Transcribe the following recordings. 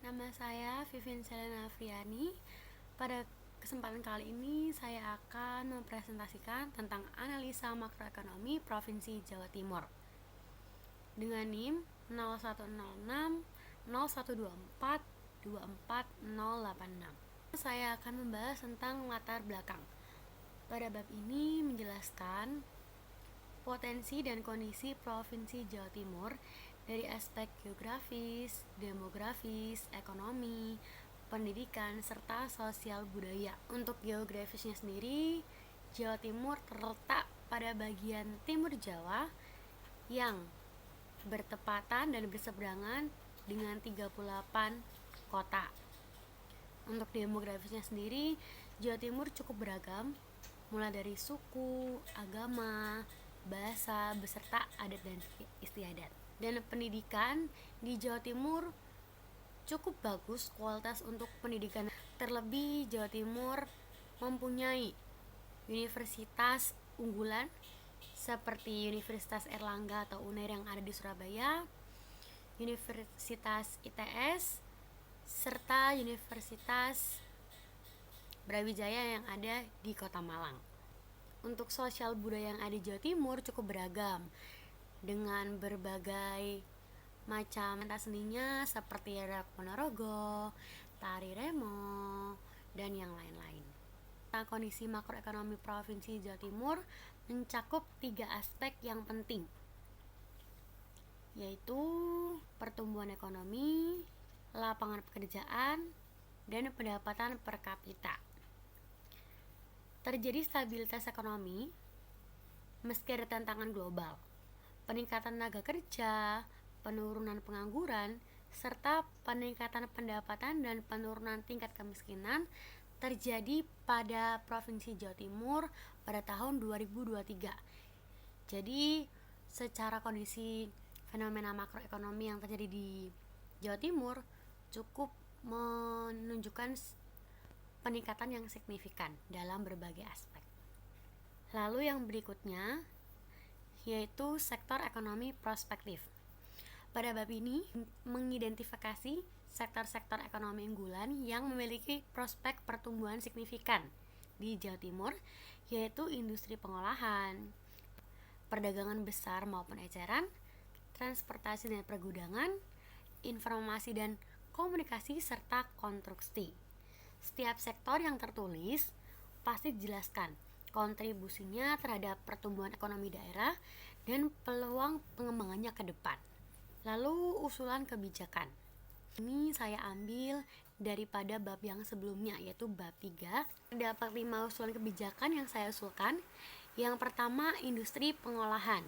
Nama saya Vivin Selena Afriani. Pada kesempatan kali ini saya akan mempresentasikan tentang analisa makroekonomi Provinsi Jawa Timur dengan NIM 0106 0124 24086. Saya akan membahas tentang latar belakang. Pada bab ini menjelaskan potensi dan kondisi Provinsi Jawa Timur dari aspek geografis, demografis, ekonomi, pendidikan, serta sosial budaya. Untuk geografisnya sendiri, Jawa Timur terletak pada bagian timur Jawa yang bertepatan dan berseberangan dengan 38 kota. Untuk demografisnya sendiri, Jawa Timur cukup beragam, mulai dari suku, agama, bahasa, beserta adat dan istiadat. Dan pendidikan di Jawa Timur cukup bagus kualitas untuk pendidikan. Terlebih Jawa Timur mempunyai universitas unggulan seperti Universitas Erlangga atau UNER yang ada di Surabaya, Universitas ITS, serta Universitas Brawijaya yang ada di Kota Malang. Untuk sosial budaya yang ada di Jawa Timur cukup beragam dengan berbagai macam pentas seninya seperti Rak Ponorogo, Tari Remo, dan yang lain-lain. Nah, kondisi makroekonomi Provinsi Jawa Timur mencakup 3 aspek yang penting, yaitu pertumbuhan ekonomi, lapangan pekerjaan, dan pendapatan per kapita. Terjadi stabilitas ekonomi meski ada tantangan global, peningkatan tenaga kerja, penurunan pengangguran, serta peningkatan pendapatan dan penurunan tingkat kemiskinan terjadi pada Provinsi Jawa Timur pada tahun 2023. Jadi, secara kondisi fenomena makroekonomi yang terjadi di Jawa Timur cukup menunjukkan peningkatan yang signifikan dalam berbagai aspek. Lalu yang berikutnya yaitu sektor ekonomi prospektif. Pada bab ini mengidentifikasi sektor-sektor ekonomi unggulan yang memiliki prospek pertumbuhan signifikan di Jawa Timur, yaitu industri pengolahan, perdagangan besar maupun eceran, transportasi dan pergudangan, informasi dan komunikasi, serta konstruksi. Setiap sektor yang tertulis pasti dijelaskan kontribusinya terhadap pertumbuhan ekonomi daerah dan peluang pengembangannya ke depan. Lalu usulan kebijakan. Ini saya ambil daripada bab yang sebelumnya, yaitu bab 3. Terdapat 5 usulan kebijakan yang saya usulkan. Yang pertama, industri pengolahan,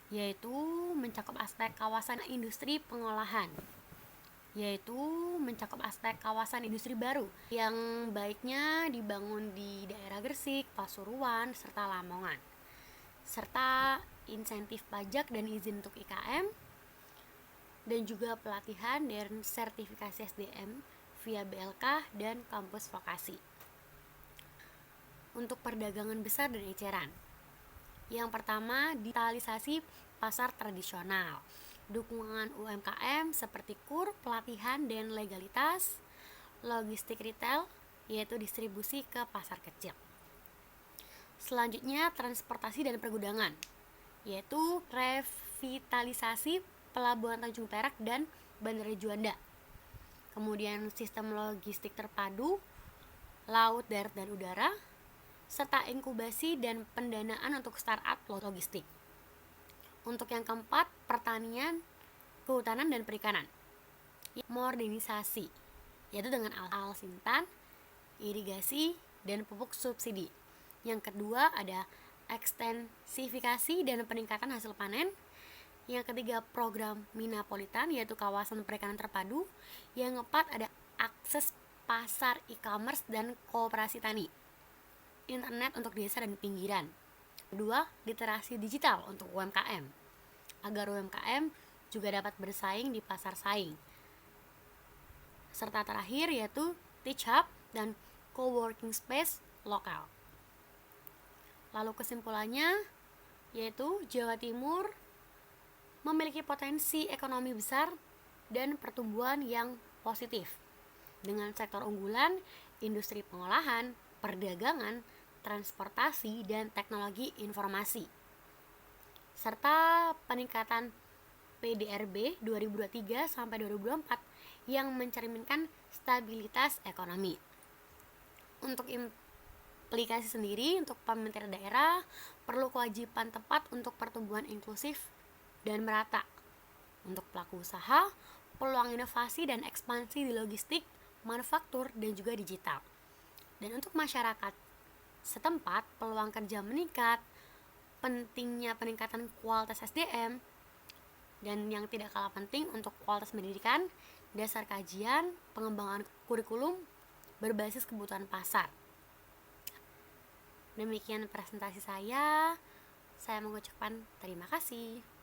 yaitu mencakup aspek kawasan industri pengolahan, yaitu mencakup aspek kawasan industri baru yang baiknya dibangun di daerah Gresik, Pasuruan, serta Lamongan, serta insentif pajak dan izin untuk IKM, dan juga pelatihan dan sertifikasi SDM via BLK dan kampus vokasi. Untuk perdagangan besar dan eceran, yang pertama, digitalisasi pasar tradisional, dukungan UMKM seperti KUR, pelatihan dan legalitas, logistik retail, yaitu distribusi ke pasar kecil. Selanjutnya, transportasi dan pergudangan, yaitu revitalisasi Pelabuhan Tanjung Perak dan Bandara Juanda. Kemudian sistem logistik terpadu, laut, darat, dan udara, serta inkubasi dan pendanaan untuk startup logistik. Untuk yang keempat, pertanian, kehutanan, dan perikanan. Modernisasi, yaitu dengan alat sintan, irigasi, dan pupuk subsidi. Yang kedua ada ekstensifikasi dan peningkatan hasil panen. Yang ketiga, program Minapolitan, yaitu kawasan perikanan terpadu. Yang keempat ada akses pasar e-commerce dan koperasi tani, internet untuk desa dan pinggiran. Kedua, literasi digital untuk UMKM, agar UMKM juga dapat bersaing di pasar saing. Serta terakhir yaitu Teach Hub dan Co-working Space lokal. Lalu kesimpulannya yaitu Jawa Timur memiliki potensi ekonomi besar dan pertumbuhan yang positif dengan sektor unggulan, industri pengolahan, perdagangan, transportasi, dan teknologi informasi, serta peningkatan PDRB 2023 sampai 2024 yang mencerminkan stabilitas ekonomi. Untuk implikasi sendiri, untuk pemerintah daerah perlu kewajiban tepat untuk pertumbuhan inklusif dan merata. Untuk pelaku usaha, peluang inovasi dan ekspansi di logistik, manufaktur, dan juga digital. Dan untuk masyarakat setempat, peluang kerja meningkat, pentingnya peningkatan kualitas SDM, dan yang tidak kalah penting untuk kualitas pendidikan, dasar kajian, pengembangan kurikulum berbasis kebutuhan pasar. Demikian presentasi saya mengucapkan terima kasih.